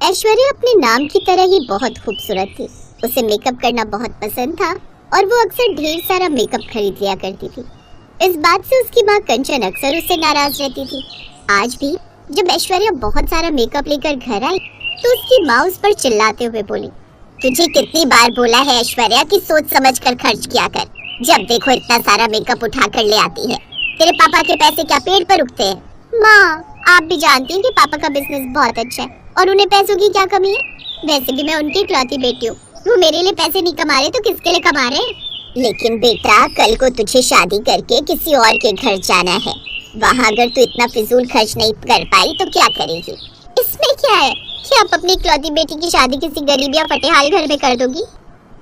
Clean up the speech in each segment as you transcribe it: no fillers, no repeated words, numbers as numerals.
ऐश्वर्या अपने नाम की तरह ही बहुत खूबसूरत थी। उसे मेकअप करना बहुत पसंद था और वो अक्सर ढेर सारा मेकअप खरीद लिया करती थी। इस बात से उसकी माँ कंचन अक्सर उससे नाराज रहती थी। आज भी जब ऐश्वर्या बहुत सारा मेकअप लेकर घर आई तो उसकी माँ उस पर चिल्लाते हुए बोली, तुझे कितनी बार बोला है ऐश्वर्या कि सोच समझ कर खर्च किया कर। जब देखो इतना सारा मेकअप उठा कर ले आती है। तेरे पापा के पैसे क्या पेड़ पर उगते हैं? माँ, आप भी जानती हैं कि पापा का बिजनेस बहुत अच्छा है और उन्हें पैसों की क्या कमी है। वैसे भी मैं उनकी इकलौती बेटी हूँ। वो मेरे लिए पैसे नहीं कमा रहे तो किसके लिए कमा रहे हैं? लेकिन बेटा, कल को तुझे शादी करके किसी और के घर जाना है। वहाँ अगर तू इतना फिजूल खर्च नहीं कर पाई तो क्या करेगी? इसमें क्या है कि आप अपनी इकलौती बेटी की शादी किसी गरीब या फटेहाल घर में कर दोगी?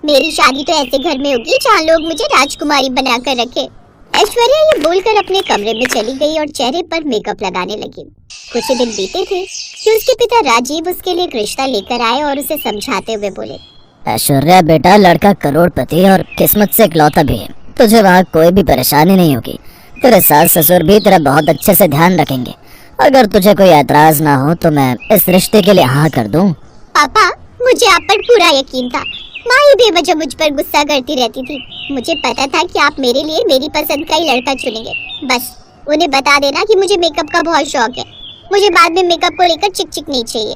मेरी शादी तो ऐसे घर में होगी जहाँ लोग मुझे राजकुमारी बनाकर रखे। ऐश्वर्या ये बोलकर अपने कमरे में चली गई और चेहरे पर मेकअप लगाने लगी। कुछ दिन बीते थे कि उसके पिता राजीव उसके लिए एक रिश्ता लेकर आए और उसे समझाते हुए बोले, ऐश्वर्या बेटा, लड़का करोड़पति और किस्मत से इकलौता भी है। तुझे वहाँ कोई भी परेशानी नहीं होगी। तेरे सास ससुर भी तेरा बहुत अच्छे से ध्यान रखेंगे। अगर तुझे कोई ऐतराज ना हो तो मैं इस रिश्ते के लिए हाँ कर दूँ। पापा, मुझे आप पर पूरा यकीन था। माँ ही बेवजह मुझ पर गुस्सा करती रहती थी। मुझे पता था कि आप मेरे लिए मेरी पसंद का ही लड़का चुनेंगे। बस उन्हें बता देना कि मुझे मेकअप का बहुत शौक है। मुझे बाद में मेकअप को लेकर चिक नहीं चाहिए।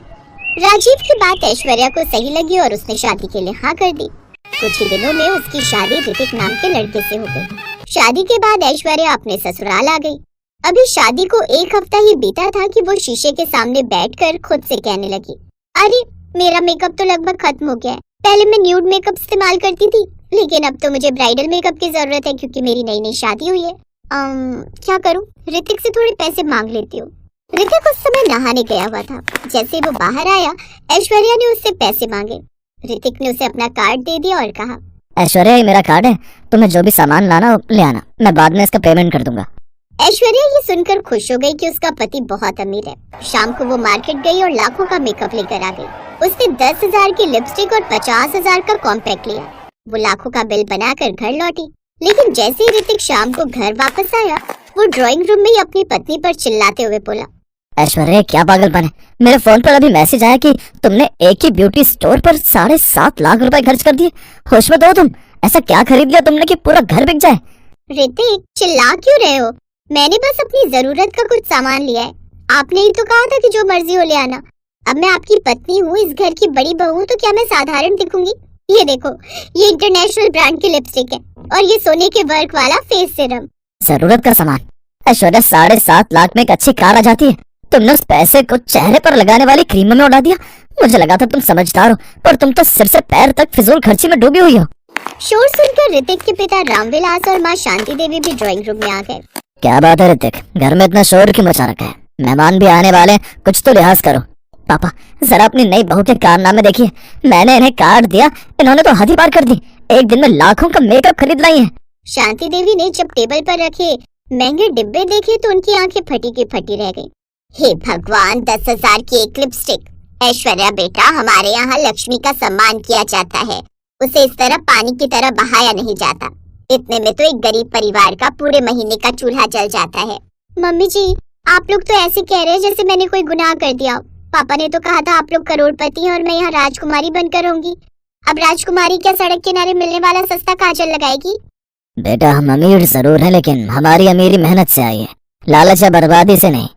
राजीव की बात ऐश्वर्या को सही लगी और उसने शादी के लिए हाँ कर दी। कुछ ही दिनों में उसकी शादी ऋतिक नाम के लड़के से हो गई। शादी के बाद ऐश्वर्या अपने ससुराल आ गई। अभी शादी को एक हफ्ता ही बीता था कि वो शीशे के सामने बैठकर खुद से कहने लगी, अरे मेरा मेकअप तो लगभग खत्म हो गया है। पहले मैं न्यूड मेकअप इस्तेमाल करती थी, लेकिन अब तो मुझे ब्राइडल मेकअप की जरूरत है क्योंकि मेरी नई नई शादी हुई है। क्या करूं? ऋतिक से थोड़े पैसे मांग लेती हूँ। ऋतिक उस समय नहाने गया हुआ था। जैसे वो बाहर आया, ऐश्वर्या ने उससे पैसे मांगे। ऋतिक ने उसे अपना कार्ड दे दिया और कहा, ऐश्वर्या, ये मेरा कार्ड है। तुम्हें जो भी सामान लाना ले आना, मैं बाद में इसका पेमेंट कर दूंगा। ऐश्वर्या ये सुनकर खुश हो गई कि उसका पति बहुत अमीर है। शाम को वो मार्केट गई और लाखों का मेकअप लेकर आ गई। उसने 10,000 की लिपस्टिक और 50,000 का कॉम्पैक्ट लिया। वो लाखों का बिल बनाकर घर लौटी। लेकिन जैसे ही ऋतिक शाम को घर वापस आया, वो ड्राइंग रूम में ही अपनी पत्नी पर चिल्लाते हुए बोला, ऐश्वर्या, क्या पागलपन है? मेरे फोन पर अभी मैसेज आया कि तुमने एक ही ब्यूटी स्टोर पर 7.5 लाख रुपए खर्च कर दिए। होश में तो हो तुम? ऐसा क्या खरीद लिया तुमने कि पूरा घर बिक जाए? ऋतिक, चिल्ला क्यों रहे हो? मैंने बस अपनी जरूरत का कुछ सामान लिया है। आपने ही तो कहा था कि जो मर्जी हो ले आना। अब मैं आपकी पत्नी हूँ, इस घर की बड़ी बहू हूँ, तो क्या मैं साधारण दिखूंगी? ये देखो, ये इंटरनेशनल ब्रांड की लिपस्टिक है और ये सोने के वर्क वाला फेस सीरम। जरूरत का सामान? ऐश्वर्या, 7.5 लाख में एक अच्छी कार आ जाती है। तुमने उस पैसे को चेहरे पर लगाने वाली क्रीम में उड़ा दिया। मुझे लगा था तुम समझदार हो, पर तुम तो सिर से पैर तक फिजूल खर्ची में डूबी हुई हो। शोर सुनकर ऋतिक के पिता रामविलास और माँ शांति देवी भी ड्राइंग रूम में आ गए। क्या बात है ऋतिक, घर में इतना शोर क्यों मचा रखा है? मेहमान भी आने वाले, कुछ तो लिहाज करो। पापा, जरा अपनी नई बहू के कारनामे देखिए। मैंने इन्हें कार्ड दिया, इन्होंने तो हद ही पार कर दी। एक दिन में लाखों का मेकअप खरीद लाई है। शांति देवी ने जब टेबल पर रखे महंगे डिब्बे देखे तो उनकी आंखें फटी की फटी रह गई। हे भगवान, 10,000 की एक लिपस्टिक। ऐश्वर्या बेटा, हमारे यहाँ लक्ष्मी का सम्मान किया जाता है। उसे इस तरह पानी की तरह बहाया नहीं जाता। इतने में तो एक गरीब परिवार का पूरे महीने का चूल्हा जल जाता है। मम्मी जी, आप लोग तो ऐसे कह रहे हैं जैसे मैंने कोई गुनाह कर दिया। पापा ने तो कहा था आप लोग करोड़पति हैं और मैं यहाँ राजकुमारी बनकर रहूंगी। अब राजकुमारी क्या सड़क किनारे मिलने वाला सस्ता काजल लगाएगी? बेटा, हम अमीर जरूर हैं, लेकिन हमारी अमीरी मेहनत से आई है, लालच या बर्बादी से नहीं।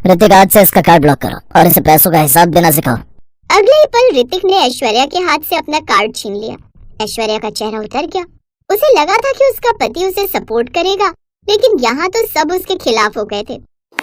ऋतिक, आज से इसका कार्ड ब्लॉक करो और इसे पैसों का हिसाब देना सिखाओ। अगले ही पल ऋतिक ने ऐश्वर्या के हाथ से अपना कार्ड छीन लिया। ऐश्वर्या का चेहरा उतर गया। उसे लगा था कि उसका पति उसे सपोर्ट करेगा, लेकिन यहाँ तो सब उसके खिलाफ हो गए थे।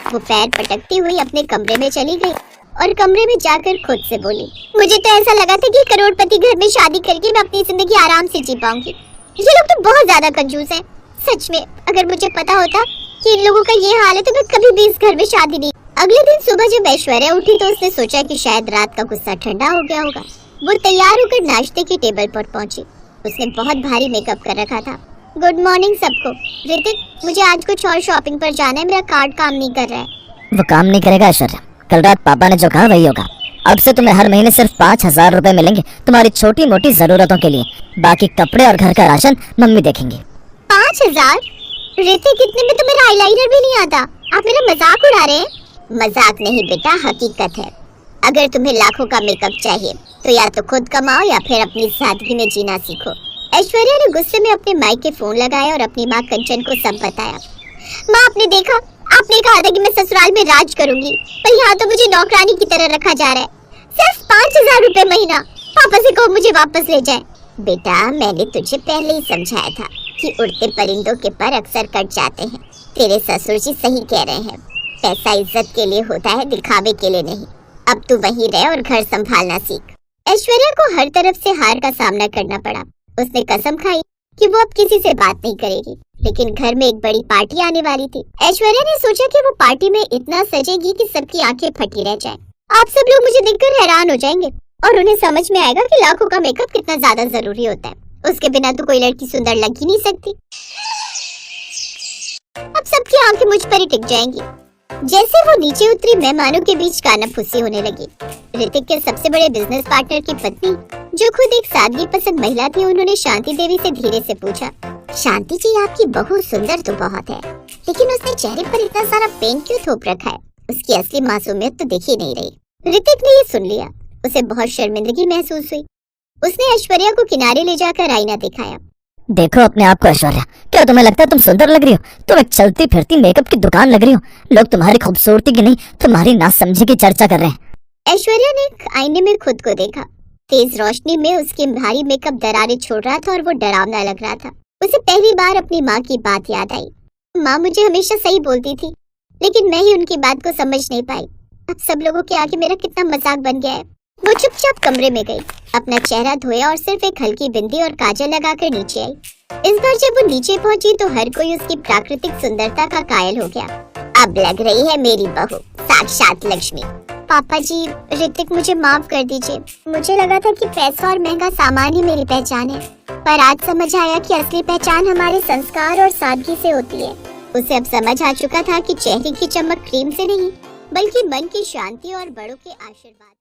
वो पैर पटकती हुई अपने कमरे में चली गई और कमरे में जाकर खुद से बोली, मुझे तो ऐसा लगा था कि करोड़पति घर में शादी करके मैं अपनी जिंदगी आराम से जी पाऊंगी। ये लोग तो बहुत ज्यादा कंजूस हैं। सच में, अगर मुझे पता होता कि इन लोगों का ये हाल है तो मैं कभी भी इस घर में शादी नहीं। अगले दिन सुबह जब ऐश्वर्या उठी तो उसने सोचा कि शायद रात का गुस्सा ठंडा हो गया होगा। वो तैयार होकर नाश्ते की टेबल पर पहुंची। उसने बहुत भारी मेकअप कर रखा था। गुड मॉर्निंग सबको। ऋतिक, मुझे आज कुछ और शॉपिंग पर जाना है, मेरा कार्ड काम नहीं कर रहा है। वो काम नहीं करेगा ऐश्वर्या। कल रात पापा ने जो कहा वही होगा। अब से तुम्हें हर महीने सिर्फ 5,000 रुपए मिलेंगे तुम्हारी छोटी मोटी जरूरतों के लिए। बाकी कपड़े और घर का राशन मम्मी देखेंगे। 5,000? ऋतिक, इतने में तो मेरा आईलाइनर भी नहीं आता। आप मेरा मजाक उड़ा रहे हैं। मजाक नहीं बेटा, हकीकत है। अगर तुम्हें लाखों का मेकअप चाहिए तो या तो खुद कमाओ या फिर अपनी सादगी में जीना सीखो। ऐश्वर्या ने गुस्से में अपने माइक के फोन लगाया और अपनी माँ कंचन को सब बताया। माँ, आपने देखा, आपने कहा था कि मैं ससुराल में राज करूंगी, पर यहाँ तो मुझे नौकरानी की तरह रखा जा रहा है। सिर्फ 5,000 रुपए महीना। पापा से कहो मुझे वापस ले जाए। बेटा, मैंने तुझे पहले ही समझाया था कि उड़ते परिंदों के पर अक्सर कट जाते हैं। तेरे ससुर जी सही कह रहे हैं। पैसा इज्जत के लिए होता है, दिखावे के लिए नहीं। अब तू वहीं रह और घर संभालना सीख। ऐश्वर्या को हर तरफ से हार का सामना करना पड़ा। उसने कसम खाई कि वो अब किसी से बात नहीं करेगी, लेकिन घर में एक बड़ी पार्टी आने वाली थी। ऐश्वर्या ने सोचा कि वो पार्टी में इतना सजेगी कि सबकी आंखें फटी रह जाएं। आप सब लोग मुझे देखकर हैरान हो जाएंगे और उन्हें समझ में आएगा कि लाखों का मेकअप कितना ज्यादा जरूरी होता है। उसके बिना तो कोई लड़की सुंदर लग ही नहीं सकती। अब सबकी आंखें मुझ पर ही टिक जाएंगी। जैसे वो नीचे उतरी, मेहमानों के बीच कानाफूसी होने लगी। ऋतिक के सबसे बड़े बिजनेस पार्टनर की पत्नी, जो खुद एक सादगी पसंद महिला थी, उन्होंने शांति देवी से धीरे से पूछा, शांति जी, आपकी बहू सुंदर तो बहुत है, लेकिन उसने चेहरे पर इतना सारा पेंट क्यों थोप रखा है? उसकी असली मासूमियत तो दिख ही नहीं रही। ऋतिक ने ये सुन लिया। उसे बहुत शर्मिंदगी महसूस हुई। उसने ऐश्वर्या को किनारे ले जाकर आईना दिखाया। देखो अपने आप को ऐश्वर्या, क्या तुम्हें लगता है तुम सुंदर लग रही हो? तुम एक चलती फिरती मेकअप की दुकान लग रही हो। लोग तुम्हारी खूबसूरती की नहीं, तुम्हारी नासमझी की चर्चा कर रहे हैं। ऐश्वर्या ने आईने में खुद को देखा। तेज रोशनी में उसके भारी मेकअप दरारें छोड़ रहा था और वो डरावना लग रहा था। उसे पहली बार अपनी माँ की बात याद आई। माँ मुझे हमेशा सही बोलती थी, लेकिन मैं ही उनकी बात को समझ नहीं पाई। अब सब लोगों के आगे मेरा कितना मजाक बन गया है। वो चुपचाप कमरे में गई, अपना चेहरा धोया और सिर्फ एक हल्की बिंदी और काजल लगाकर नीचे आई। इस बार जब वो नीचे पहुंची तो हर कोई उसकी प्राकृतिक सुंदरता का कायल हो गया। अब लग रही है मेरी बहू साक्षात लक्ष्मी। पापा जी, ऋतिक मुझे माफ कर दीजिए। मुझे लगा था कि पैसा और महंगा सामान ही मेरी पहचान है, पर आज समझ आया कि असली पहचान हमारे संस्कार और सादगी से होती है। उसे अब समझ आ चुका था कि चेहरे की चमक क्रीम से नहीं, बल्कि मन की शांति और बड़ों के आशीर्वाद